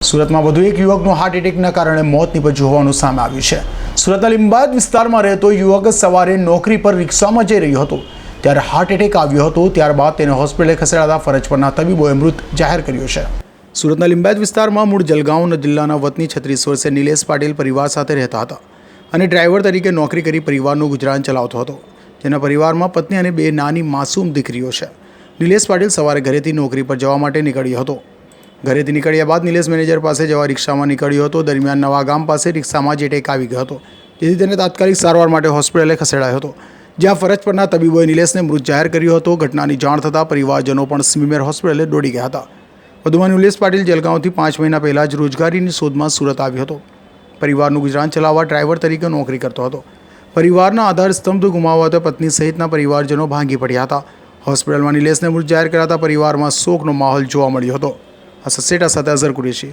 સુરતમાં વધુ એક યુવકનું હાર્ટ એટેકના કારણે મોત નીપજ્યું હોવાનું સામે આવ્યું છે। સુરતના લિંબાયત વિસ્તારમાં રહેતો યુવક સવારે નોકરી પર રિક્ષામાં જઈ રહ્યો હતો ત્યારે હાર્ટ એટેક આવ્યો હતો। ત્યારબાદ તેને હોસ્પિટલે ખસેડાતા ફરજ પરના તબીબોએ મૃત જાહેર કર્યો છે। સુરતના લિંબાયત વિસ્તારમાં મૂળ જલગાંવ જિલ્લાના વતની 36 વર્ષીય નિલેશ પાટીલ પરિવાર સાથે રહેતા હતા અને ડ્રાઈવર તરીકે નોકરી કરી પરિવારનું ગુજરાન ચલાવતો હતો, જેના પરિવારમાં પત્ની અને બે નાની માસૂમ દીકરીઓ છે। નિલેશ પાટીલ સવારે ઘરેથી નોકરી પર જવા માટે નીકળ્યો હતો। ઘરેથી નીકળ્યા બાદ નિલેશ મેનેજર પાસે જવા રિક્ષામાં નીકળ્યો હતો। દરમિયાન નવા ગામ પાસે રિક્ષામાં જ એટેક આવી ગયો હતો, જેથી તેને તાત્કાલિક સારવાર માટે હોસ્પિટલે ખસેડાયો હતો, જ્યાં ફરજ પરના તબીબોએ નિલેશને મૃત જાહેર કર્યો હતો। ઘટનાની જાણ થતાં પરિવારજનો પણ સ્મીમેર હોસ્પિટલે દોડી ગયા હતા। વધુમાં નિલેશ પાટીલ જલગાંવથી 5 મહિના પહેલાં જ રોજગારીની શોધમાં સુરત આવ્યો હતો। પરિવારનું ગુજરાન ચલાવવા ડ્રાઈવર તરીકે નોકરી કરતો હતો। પરિવારના આધાર સ્તંભ ગુમાવતા પત્ની સહિતના પરિવારજનો ભાંગી પડ્યા હતા। હોસ્પિટલમાં નિલેશને મૃત જાહેર કરાતા પરિવારમાં શોકનો માહોલ જોવા મળ્યો હતો। આ સસેટા સાથે અઝર કુરેશી।